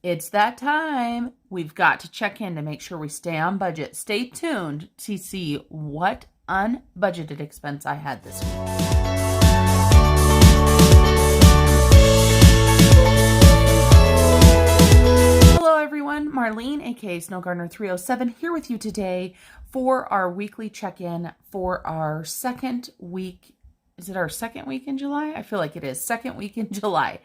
It's that time. We've got to check in to make sure we stay on budget. Stay tuned to see what unbudgeted expense I had this week. Hello everyone, Marlene, aka Snow Gardener 307, here with you today for our weekly check-in for our second week. Is it our second week in July? I feel like it is. Second week in July.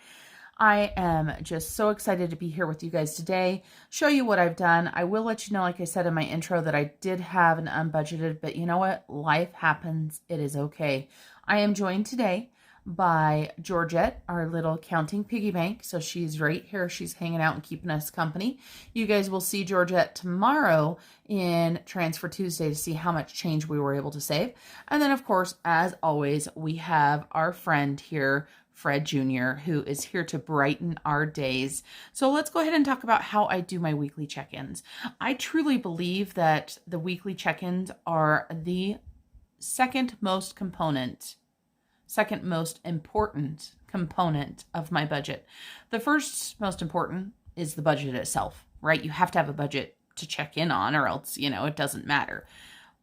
I am just so excited to be here with you guys today, show you what I've done. I will let you know, like I said in my intro, that I did have an unbudgeted, but you know what? Life happens. It is okay. I am joined today by Georgette, our little counting piggy bank. So she's right here. She's hanging out and keeping us company. You guys will see Georgette tomorrow in Transfer Tuesday to see how much change we were able to save. And then, of course, as always, we have our friend here, Fred Jr., who is here to brighten our days. So let's go ahead and talk about how I do my weekly check-ins. I truly believe that the weekly check-ins are the second most important component of my budget. The first most important is the budget itself, right? You have to have a budget to check in on, or else, it doesn't matter.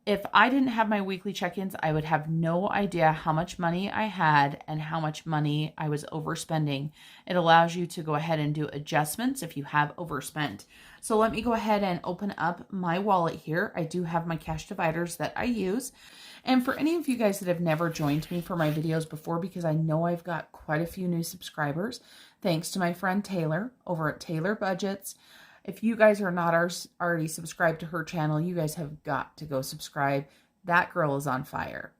If I didn't have my weekly check-ins, I would have no idea how much money I had and how much money I was overspending. It allows you to go ahead and do adjustments if you have overspent. So let me go ahead and open up my wallet here. I do have my cash dividers that I use. And for any of you guys that have never joined me for my videos before, because I know I've got quite a few new subscribers, thanks to my friend Taylor over at Taylor Budgets. If you guys are not already subscribed to her channel, you guys have got to go subscribe. That girl is on fire.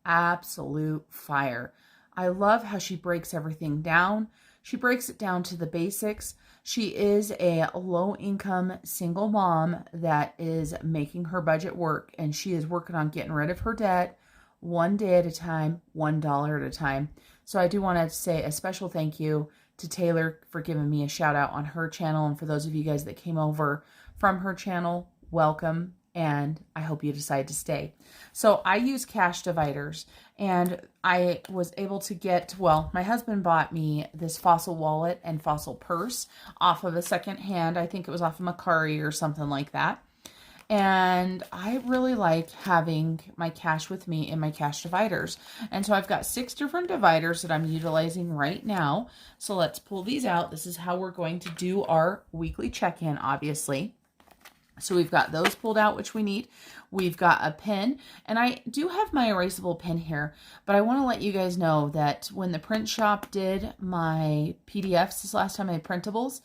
Absolute fire. I love how she breaks everything down. She breaks it down to the basics. She is a low-income single mom that is making her budget work, and she is working on getting rid of her debt one day at a time, $1 at a time. So I do want to say a special thank you to Taylor for giving me a shout out on her channel. And for those of you guys that came over from her channel, welcome. And I hope you decide to stay. So I use cash dividers, and I was able to get, my husband bought me this Fossil wallet and Fossil purse off of a second hand. I think it was off of Macari or something like that. And I really like having my cash with me in my cash dividers. And so I've got 6 different dividers that I'm utilizing right now. So let's pull these out. This is how we're going to do our weekly check-in, obviously. So we've got those pulled out, which we need. We've got a pen, and I do have my erasable pen here, but I want to let you guys know that when the print shop did my PDFs this last time, my printables,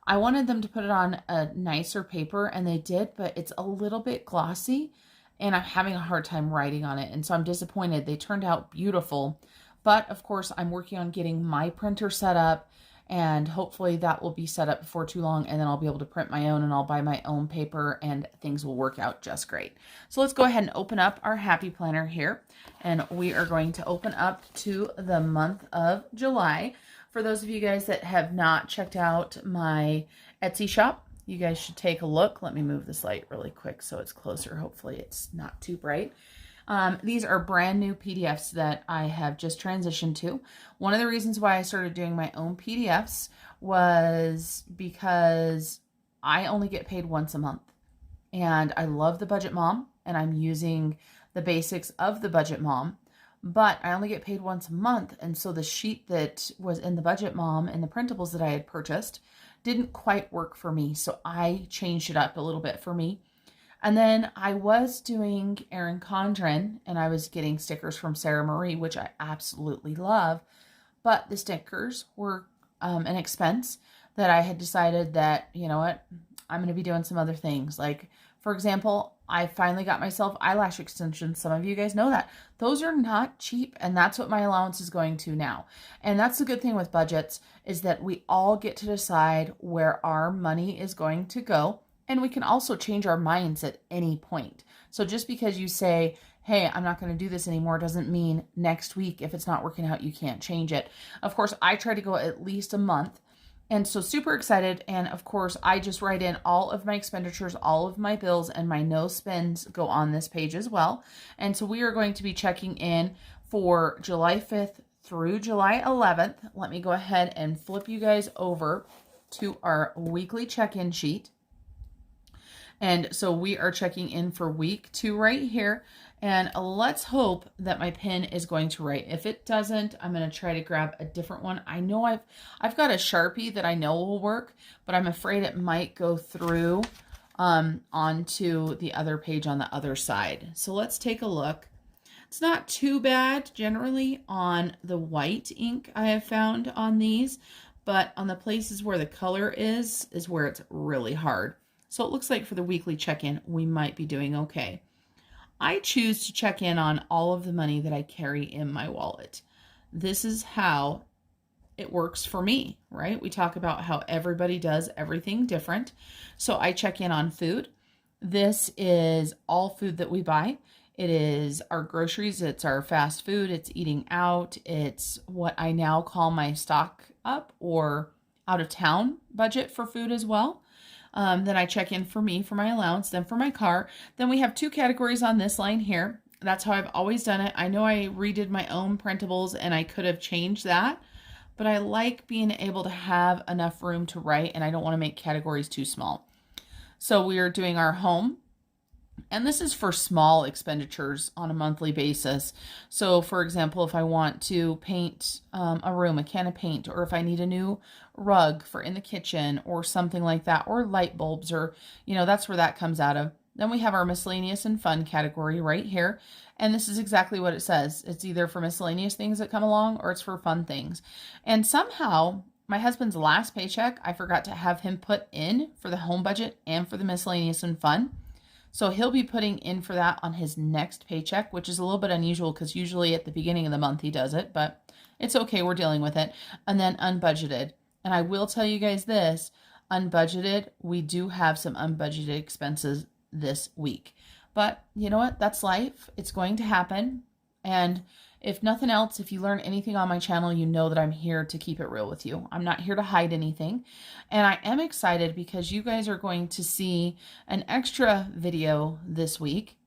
I wanted them to put it on a nicer paper, and they did, but it's a little bit glossy, and I'm having a hard time writing on it, and so I'm disappointed. They turned out beautiful, but of course, I'm working on getting my printer set up, and hopefully that will be set up before too long, and then I'll be able to print my own, and I'll buy my own paper, and things will work out just great. So let's go ahead and open up our Happy Planner here, and we are going to open up to the month of July. For those of you guys that have not checked out my Etsy shop, you guys should take a look. Let me move this light really quick so it's closer. Hopefully it's not too bright. These are brand new PDFs that I have just transitioned to. One of the reasons why I started doing my own PDFs was because I only get paid once a month. And I love the Budget Mom, and I'm using the basics of the Budget Mom. But I only get paid once a month, and so the sheet that was in the Budget Mom and the printables that I had purchased didn't quite work for me, so I changed it up a little bit for me. And then I was doing Erin Condren, and I was getting stickers from Sarah Marie, which I absolutely love, but the stickers were an expense that I had decided that, you know what, I'm going to be doing some other things. Like, for example, I finally got myself eyelash extensions. Some of you guys know that. Those are not cheap, and that's what my allowance is going to now. And that's the good thing with budgets, is that we all get to decide where our money is going to go, and we can also change our minds at any point. So just because you say, hey, I'm not going to do this anymore, doesn't mean next week, if it's not working out, you can't change it. Of course, I try to go at least a month. And so super excited. And of course, I just write in all of my expenditures, all of my bills, and my no spends go on this page as well. And so we are going to be checking in for July 5th through July 11th. Let me go ahead and flip you guys over to our weekly check-in sheet. And so we are checking in for week 2 right here. And let's hope that my pen is going to write. If it doesn't, I'm going to try to grab a different one. I know I've got a Sharpie that I know will work, but I'm afraid it might go through onto the other page on the other side. So let's take a look. It's not too bad generally on the white ink I have found on these, but on the places where the color is where it's really hard. So it looks like for the weekly check-in, we might be doing okay. I choose to check in on all of the money that I carry in my wallet. This is how it works for me, right? We talk about how everybody does everything different. So I check in on food. This is all food that we buy. It is our groceries. It's our fast food. It's eating out. It's what I now call my stock up or out of town budget for food as well. Then I check in for me, for my allowance, then for my car. Then we have 2 categories on this line here. That's how I've always done it. I know I redid my own printables and I could have changed that, but I like being able to have enough room to write and I don't want to make categories too small. So we are doing our home. And this is for small expenditures on a monthly basis. So for example, if I want to paint a room, a can of paint, or if I need a new rug for in the kitchen or something like that, or light bulbs, or, you know, that's where that comes out of. Then we have our miscellaneous and fun category right here. And this is exactly what it says. It's either for miscellaneous things that come along or it's for fun things. And somehow my husband's last paycheck, I forgot to have him put in for the home budget and for the miscellaneous and fun. So he'll be putting in for that on his next paycheck, which is a little bit unusual because usually at the beginning of the month he does it, but it's okay. We're dealing with it. And then unbudgeted. And I will tell you guys this, unbudgeted, we do have some unbudgeted expenses this week. But you know what? That's life. It's going to happen. And if nothing else, if you learn anything on my channel, you know that I'm here to keep it real with you. I'm not here to hide anything. And I am excited because you guys are going to see an extra video this week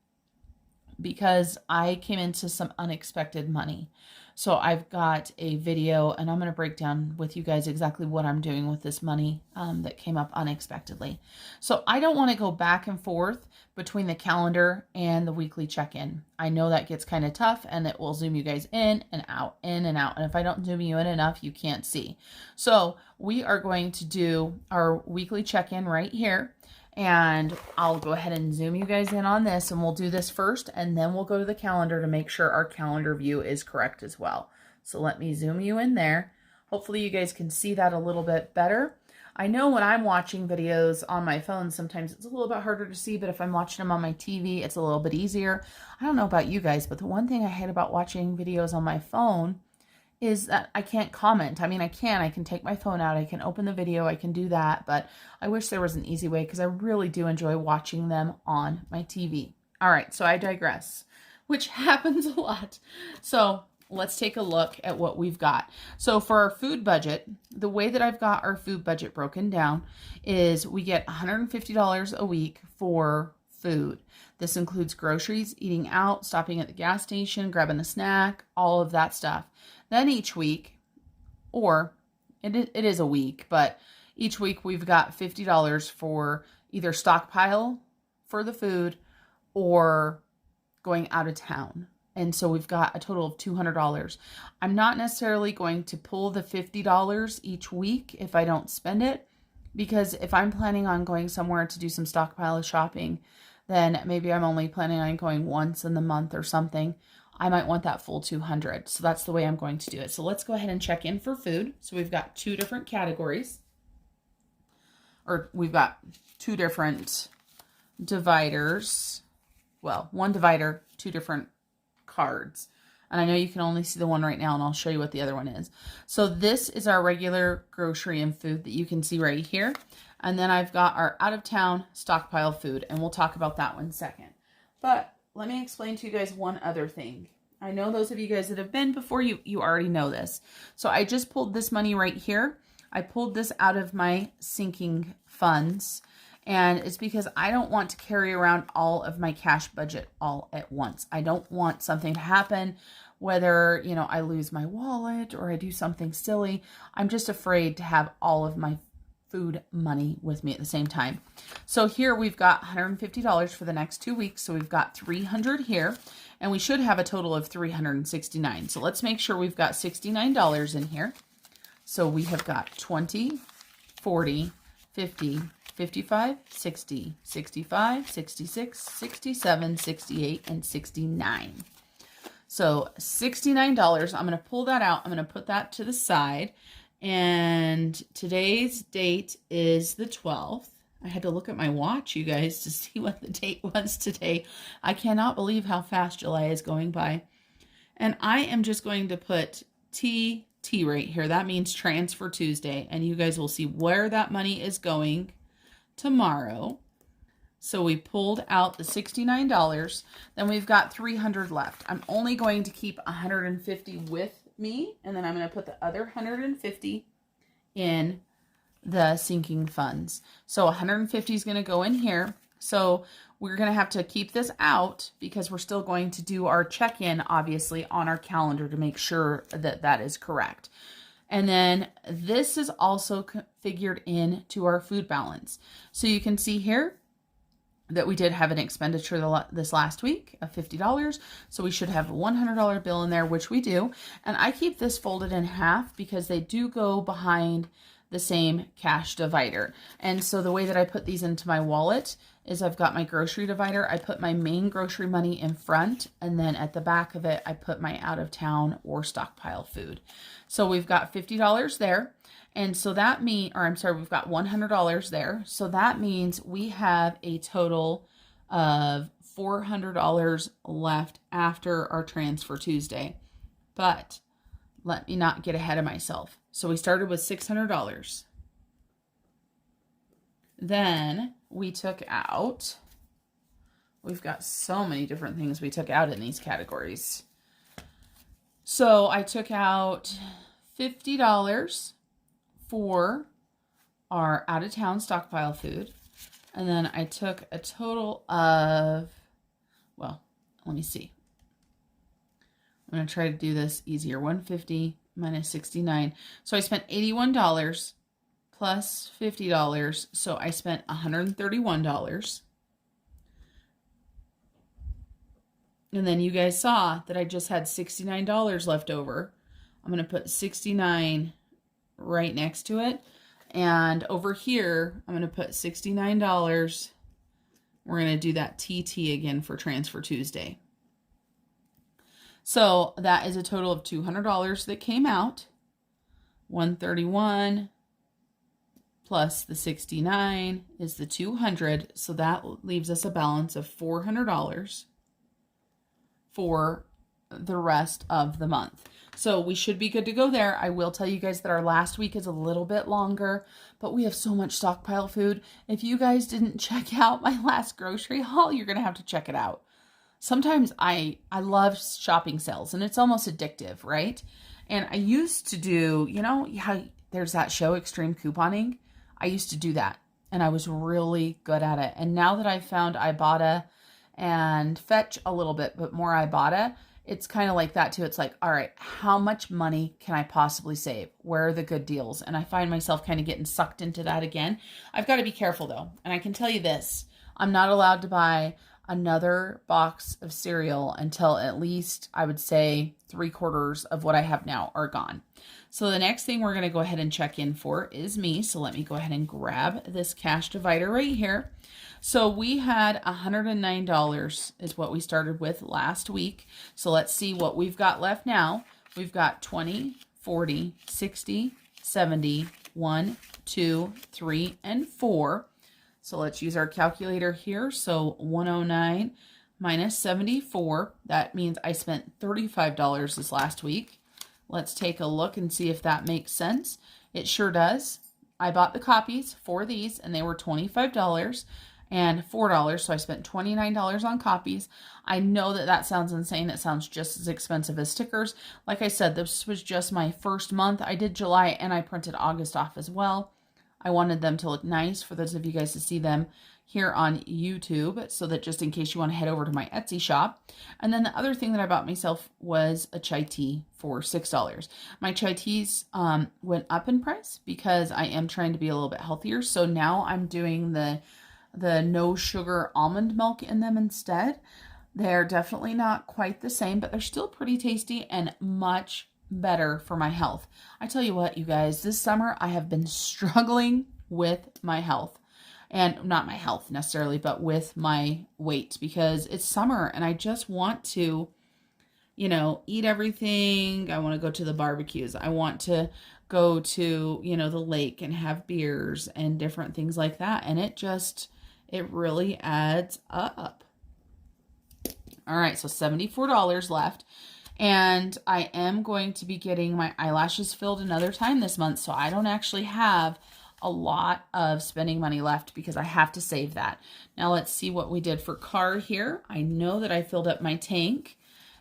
because I came into some unexpected money. So I've got a video and I'm going to break down with you guys exactly what I'm doing with this money that came up unexpectedly. So I don't want to go back and forth between the calendar and the weekly check-in. I know that gets kind of tough and it will zoom you guys in and out, in and out. And if I don't zoom you in enough, you can't see. So we are going to do our weekly check-in right here. And I'll go ahead and zoom you guys in on this and we'll do this first and then we'll go to the calendar to make sure our calendar view is correct as well. So let me zoom you in there. Hopefully you guys can see that a little bit better. I know when I'm watching videos on my phone, sometimes it's a little bit harder to see, but if I'm watching them on my TV, it's a little bit easier. I don't know about you guys, but the one thing I hate about watching videos on my phone is that I can't comment. I mean, I can take my phone out, I can open the video, I can do that, but I wish there was an easy way because I really do enjoy watching them on my TV. All right, so I digress, which happens a lot. So let's take a look at what we've got. So for our food budget, the way that I've got our food budget broken down is we get $150 a week for food. This includes groceries, eating out, stopping at the gas station, grabbing a snack, all of that stuff. Then each week, or it is a week, but each week we've got $50 for either stockpile for the food or going out of town. And so we've got a total of $200. I'm not necessarily going to pull the $50 each week if I don't spend it, because if I'm planning on going somewhere to do some stockpile shopping, then maybe I'm only planning on going once in the month or something. I might want that full 200. So that's the way I'm going to do it. So let's go ahead and check in for food. So we've got 2 different categories, or we've got 2 different dividers. Well, 1 divider, 2 different cards. And I know you can only see the one right now, and I'll show you what the other one is. So this is our regular grocery and food that you can see right here. And then I've got our out-of-town stockpile food, and we'll talk about that one second. But let me explain to you guys one other thing. I know those of you guys that have been before, you already know this. So I just pulled this money right here. I pulled this out of my sinking funds. And it's because I don't want to carry around all of my cash budget all at once. I don't want something to happen whether, you know, I lose my wallet or I do something silly. I'm just afraid to have all of my food money with me at the same time. So here we've got $150 for the next 2 weeks. So we've got $300 here, and we should have a total of $369. So let's make sure we've got $69 in here. So we have got 20, 40, 50, 55, 60, 65, 66, 67, 68, and 69. So $69, I'm going to pull that out. I'm going to put that to the side. And today's date is the 12th. I had to look at my watch, you guys, to see what the date was today. I cannot believe how fast July is going by. And I am just going to put TT right here. That means Transfer Tuesday. And you guys will see where that money is going tomorrow. So we pulled out the $69. Then we've got $300 left. I'm only going to keep $150 with me, and then I'm going to put the other $150 in the sinking funds. So $150 is going to go in here. So we're going to have to keep this out because we're still going to do our check-in, obviously, on our calendar to make sure that that is correct. And then this is also figured into our food balance. So you can see here that we did have an expenditure this last week of $50. So we should have a $100 bill in there, which we do. And I keep this folded in half because they do go behind the same cash divider. And so the way that I put these into my wallet is I've got my grocery divider. I put my main grocery money in front, and then at the back of it, I put my out of town or stockpile food. So we've got $50 there. And so that means, or I'm sorry, we've got $100 there. So that means we have a total of $400 left after our Transfer Tuesday. But let me not get ahead of myself. So we started with $600. Then we took out, we've got so many different things we took out in these categories. So I took out $50 for our out-of-town stockpile food. And then I took a total of, well, let me see. I'm going to try to do this easier. 150 minus 69. So I spent $81 plus $50. So I spent $131. And then you guys saw that I just had $69 left over. I'm going to put 69 right next to it. And over here, I'm going to put $69. We're going to do that TT again for Transfer Tuesday. So that is a total of $200 that came out. 131 plus the 69 is the 200. So that leaves us a balance of $400 for the rest of the month. So we should be good to go there. I will tell you guys that our last week is a little bit longer, but we have so much stockpile food. If you guys didn't check out my last grocery haul, you're going to have to check it out. Sometimes I love shopping sales, and it's almost addictive, right? And I used to do, you know how there's that show, Extreme Couponing? I used to do that, and I was really good at it. And now that I've found Ibotta and Fetch a little bit, but more Ibotta, it's kind of like that too. It's like, all right, how much money can I possibly save? Where are the good deals? And I find myself kind of getting sucked into that again. I've got to be careful though. And I can tell you this, I'm not allowed to buy another box of cereal until at least, I would say, 3/4 of what I have now are gone. So the next thing we're going to go ahead and check in for is me. So let me go ahead and grab this cash divider right here. So we had $109 is what we started with last week. So let's see what we've got left now. We've got 20, 40, 60, 70, 1, 2, 3, and 4. So let's use our calculator here. So 109 minus 74. That means I spent $35 this last week. Let's take a look and see if that makes sense. It sure does. I bought the copies for these, and they were $25 and $4. So I spent $29 on copies. I know that that sounds insane. It sounds just as expensive as stickers. Like I said, this was just my first month. I did July and I printed August off as well. I wanted them to look nice for those of you guys to see them here on YouTube, so that just in case you want to head over to my Etsy shop. And then the other thing that I bought myself was a chai tea for $6. My chai teas went up in price because I am trying to be a little bit healthier. So now I'm doing the no sugar almond milk in them instead. They're definitely not quite the same, but they're still pretty tasty and much better for my health. I tell you what, you guys, this summer I have been struggling with my health. And not my health necessarily, but with my weight, because it's summer and I just want to, you know, eat everything. I want to go to the barbecues. I want to go to, you know, the lake and have beers and different things like that. And it really adds up. All right, so $74 left. And I am going to be getting my eyelashes filled another time this month, so I don't actually have a lot of spending money left because I have to save that. Now let's see what we did for car here. I know that I filled up my tank,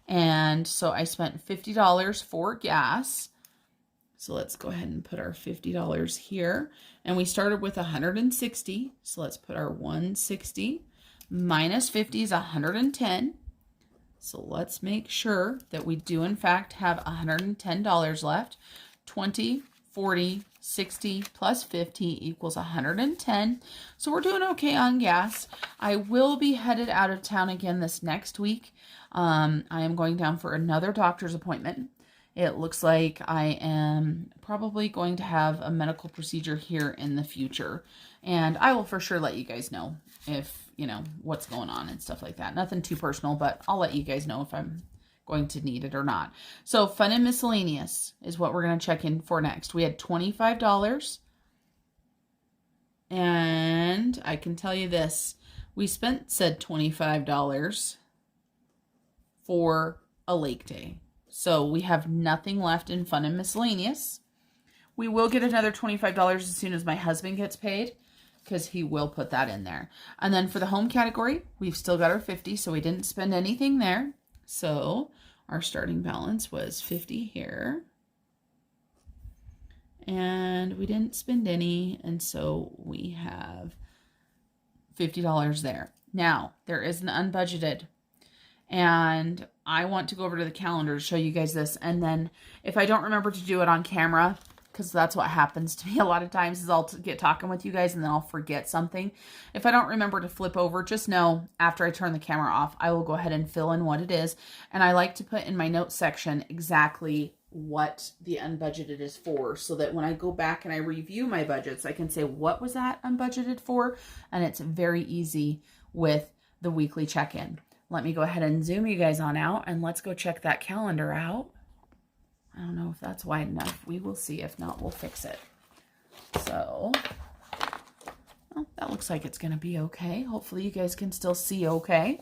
and so I spent $50 for gas. So let's go ahead and put our $50 here. And we started with 160. So let's put our 160 minus 50 is 110. So let's make sure that we do in fact have $110 left. 20, 40, 60 plus 50 equals 110. So we're doing okay on gas. I will be headed out of town again this next week. I am going down for another doctor's appointment. It looks like I am probably going to have a medical procedure here in the future. And I will for sure let you guys know if, you know, what's going on and stuff like that. Nothing too personal, but I'll let you guys know if I'm going to need it or not. So fun and miscellaneous is what we're going to check in for next. We had $25. And I can tell you this. We spent said $25 for a lake day. So we have nothing left in fun and miscellaneous. We will get another $25 as soon as my husband gets paid, because he will put that in there. And then for the home category, we've still got our 50, so we didn't spend anything there. So our starting balance was 50 here. And we didn't spend any, and so we have $50 there. Now, there is an unbudgeted. And I want to go over to the calendar to show you guys this. And then if I don't remember to do it on camera, because that's what happens to me a lot of times, is I'll get talking with you guys and then I'll forget something. If I don't remember to flip over, just know after I turn the camera off, I will go ahead and fill in what it is. And I like to put in my notes section exactly what the unbudgeted is for, so that when I go back and I review my budgets, I can say, what was that unbudgeted for? And it's very easy with the weekly check-in. Let me go ahead and zoom you guys on out, and let's go check that calendar out. I don't know if that's wide enough. We will see. If not, we'll fix it. So, well, that looks like it's going to be okay. Hopefully you guys can still see okay.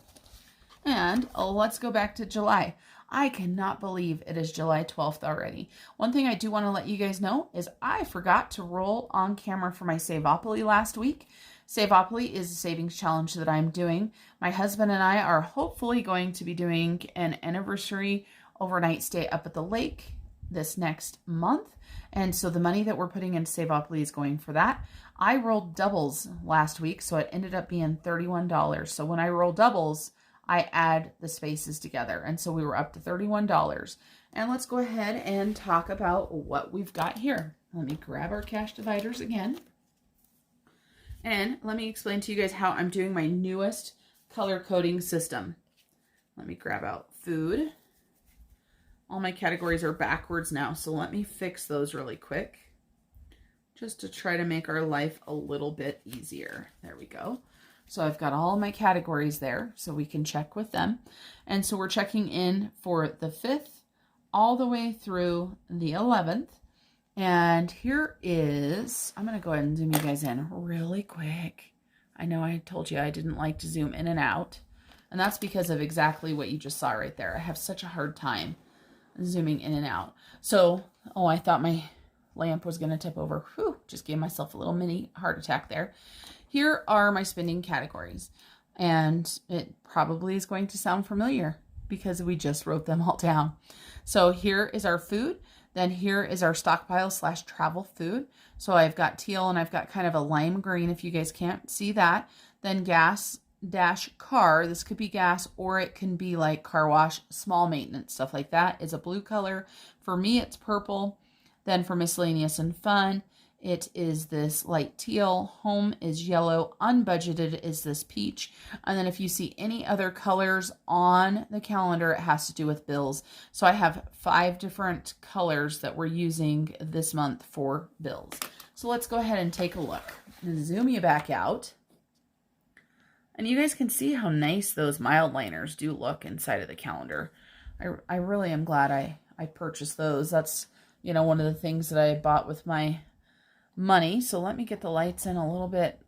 And let's go back to July. I cannot believe it is July 12th already. One thing I do want to let you guys know is I forgot to roll on camera for my Saveopoly last week. Saveopoly is a savings challenge that I'm doing. My husband and I are hopefully going to be doing an anniversary overnight stay up at the lake this next month. And so the money that we're putting into Saveopoly is going for that. I rolled doubles last week, so it ended up being $31. So when I roll doubles, I add the spaces together. And so we were up to $31. And let's go ahead and talk about what we've got here. Let me grab our cash dividers again. And let me explain to you guys how I'm doing my newest color coding system. Let me grab out food. All my categories are backwards now, so let me fix those really quick, just to try to make our life a little bit easier. There we go. So I've got all my categories there, so we can check with them. And so we're checking in for the 5th all the way through the 11th. And here is, I'm going to go ahead and zoom you guys in really quick. I know I told you I didn't like to zoom in and out, and that's because of exactly what you just saw right there. I have such a hard time zooming in and out. So, oh, I thought my lamp was going to tip over. Whew, just gave myself a little mini heart attack there. Here are my spending categories, and it probably is going to sound familiar because we just wrote them all down. So here is our food. Then here is our stockpile / travel food. So I've got teal and I've got kind of a lime green if you guys can't see that. Then gas dash car. This could be gas or it can be like car wash, small maintenance, stuff like that is a blue color. For me, it's purple. Then for miscellaneous and fun, it is this light teal. Home is yellow. Unbudgeted is this peach. And then if you see any other colors on the calendar, it has to do with bills. So I have 5 different colors that we're using this month for bills. So let's go ahead and take a look. Zoom you back out. And you guys can see how nice those mild liners do look inside of the calendar. I really am glad I purchased those. That's, you know, one of the things that I bought with my money. So let me get the lights in a little bit.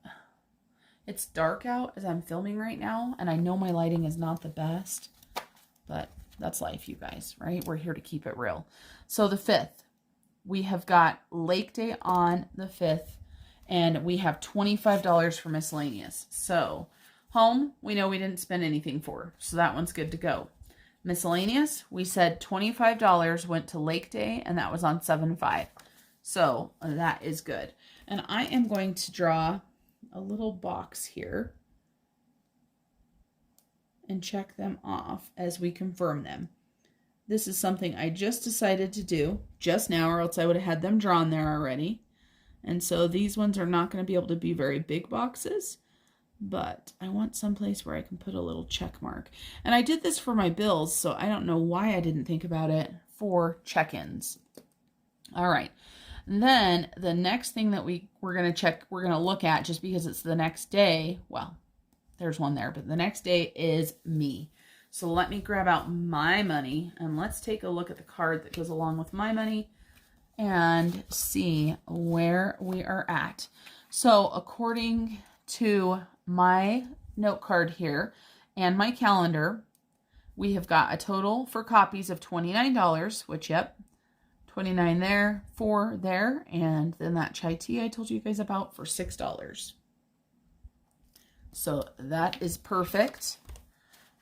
It's dark out as I'm filming right now, and I know my lighting is not the best, but that's life, you guys, right? We're here to keep it real. So the 5th, we have got Lake Day on the 5th, and we have $25 for miscellaneous. So home, we know we didn't spend anything for, so that one's good to go. Miscellaneous, we said $25 went to Lake Day, and that was on 7/5. So that is good. And I am going to draw a little box here and check them off as we confirm them. This is something I just decided to do just now, or else I would have had them drawn there already. And so these ones are not going to be able to be very big boxes, but I want someplace where I can put a little check mark. And I did this for my bills, so I don't know why I didn't think about it for check-ins. All right. And then the next thing that we're going to check, we're going to look at, just because it's the next day, well, there's one there, but the next day is me. So let me grab out my money and let's take a look at the card that goes along with my money and see where we are at. So according to my note card here and my calendar, we have got a total for copies of $29, which, yep, 29 there, 4 there, and then that chai tea I told you guys about for $6. So that is perfect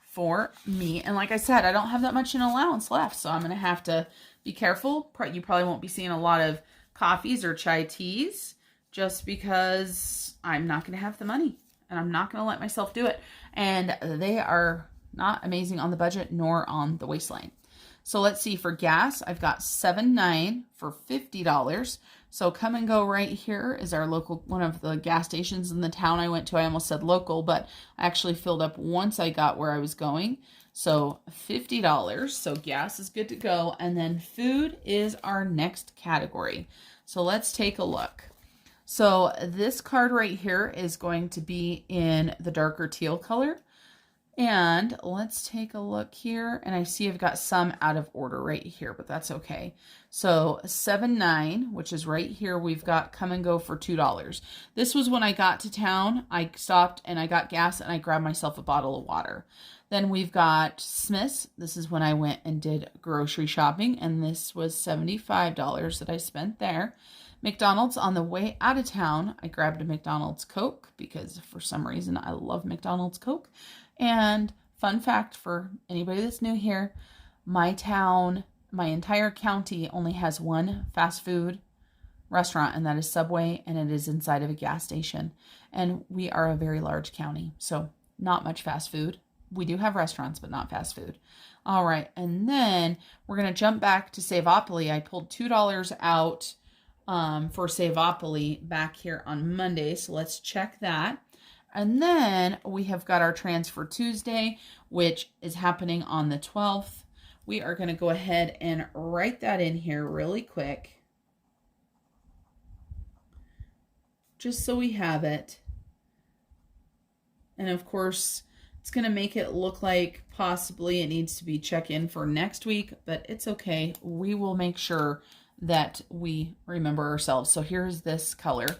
for me. And like I said, I don't have that much in allowance left, so I'm going to have to be careful. You probably won't be seeing a lot of coffees or chai teas just because I'm not going to have the money, and I'm not going to let myself do it. And they are not amazing on the budget nor on the waistline. So let's see, for gas, I've got $7.9 for $50. So Come and Go right here is our local, one of the gas stations in the town I went to. I almost said local, but I actually filled up once I got where I was going. So $50. So gas is good to go. And then food is our next category. So let's take a look. So this card right here is going to be in the darker teal color. And let's take a look here. And I see I've got some out of order right here, but that's okay. So $7.9, which is right here, we've got Come and Go for $2. This was when I got to town. I stopped and I got gas and I grabbed myself a bottle of water. Then we've got Smith's. This is when I went and did grocery shopping, and this was $75 that I spent there. McDonald's on the way out of town. I grabbed a McDonald's Coke because for some reason I love McDonald's Coke. And fun fact for anybody that's new here, my town, my entire county only has one fast food restaurant, and that is Subway, and it is inside of a gas station. And we are a very large county, so not much fast food. We do have restaurants, but not fast food. All right, and then we're going to jump back to Savopoly. I pulled $2 out for Savopoly back here on Monday, so let's check that. And then we have got our Transfer Tuesday, which is happening on the 12th. We are going to go ahead and write that in here really quick, just so we have it. And of course, it's going to make it look like possibly it needs to be check-in for next week, but it's okay. We will make sure that we remember ourselves. So here's this color.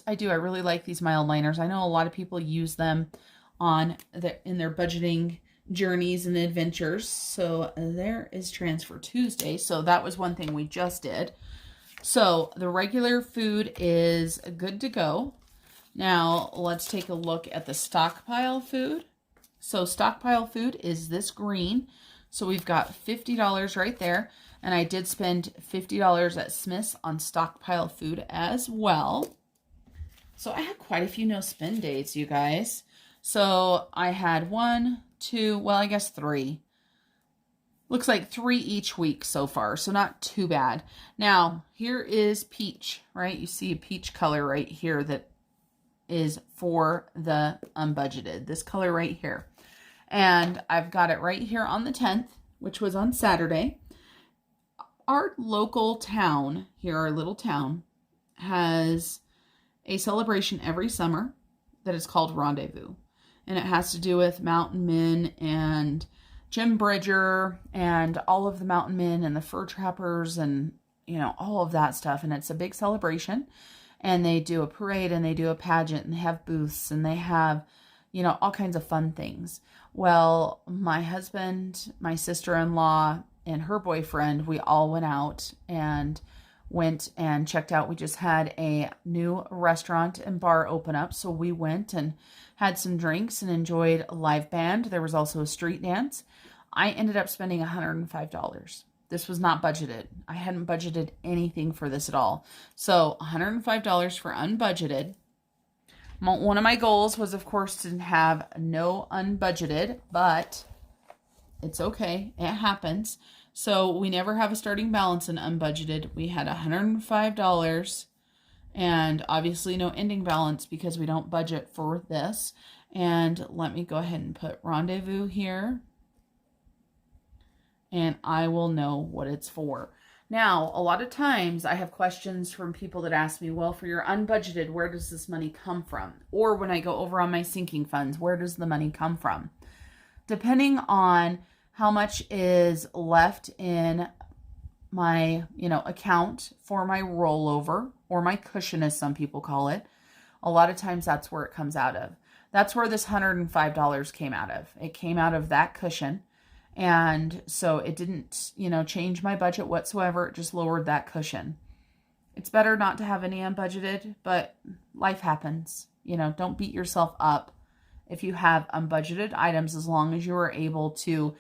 I really like these mild liners. I know a lot of people use them in their budgeting journeys and adventures. So there is Transfer Tuesday. So that was one thing we just did. So the regular food is good to go. Now let's take a look at the stockpile food. So stockpile food is this green. So we've got $50 right there. And I did spend $50 at Smith's on stockpile food as well. So I had quite a few no spend days, you guys. So I had 1, 2, well, I guess 3. Looks like 3 each week so far, so not too bad. Now, here is peach, right? You see a peach color right here that is for the unbudgeted. This color right here. And I've got it right here on the 10th, which was on Saturday. Our local town here, our little town, has a celebration every summer that is called Rendezvous. And it has to do with mountain men and Jim Bridger and all of the mountain men and the fur trappers and, you know, all of that stuff. And it's a big celebration. And they do a parade and they do a pageant and they have booths and they have, you know, all kinds of fun things. Well, my husband, my sister-in-law, and her boyfriend, we all went out and checked out. We just had a new restaurant and bar open up. So we went and had some drinks and enjoyed a live band. There was also a street dance. I ended up spending $105. This was not budgeted. I hadn't budgeted anything for this at all. So $105 for unbudgeted. One of my goals was, of course, to have no unbudgeted, but it's okay. It happens. So we never have a starting balance in unbudgeted. We had $105 and obviously no ending balance because we don't budget for this. And let me go ahead and put Rendezvous here. And I will know what it's for. Now, a lot of times I have questions from people that ask me, well, for your unbudgeted, where does this money come from? Or when I go over on my sinking funds, where does the money come from? Depending on how much is left in my, account for my rollover or my cushion, as some people call it, a lot of times that's where it comes out of. That's where this $105 came out of. It came out of that cushion. And so it didn't, change my budget whatsoever. It just lowered that cushion. It's better not to have any unbudgeted, but life happens. Don't beat yourself up if you have unbudgeted items, as long as you are able to,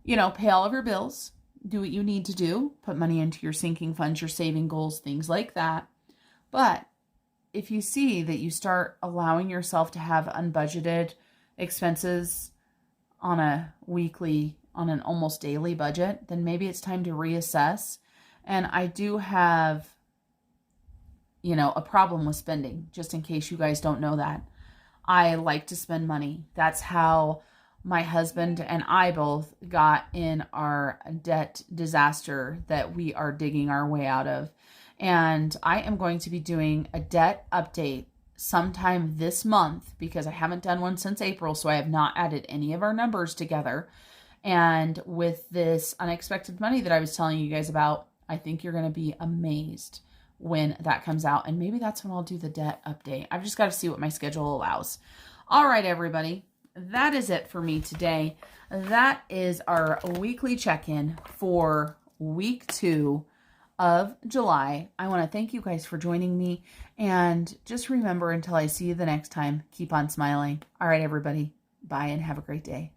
pay all of your bills, do what you need to do, put money into your sinking funds, your saving goals, things like that. But if you see that you start allowing yourself to have unbudgeted expenses on a weekly, on an almost daily budget, then maybe it's time to reassess. And I do have, a problem with spending, just in case you guys don't know that. I like to spend money. That's how my husband and I both got in our debt disaster that we are digging our way out of. And I am going to be doing a debt update sometime this month because I haven't done one since April, so I have not added any of our numbers together. And with this unexpected money that I was telling you guys about, I think you're going to be amazed when that comes out. And maybe that's when I'll do the debt update. I've just got to see what my schedule allows. All right, everybody. That is it for me today. That is our weekly check-in for week 2 of July. I want to thank you guys for joining me. And just remember, until I see you the next time, keep on smiling. All right, everybody. Bye and have a great day.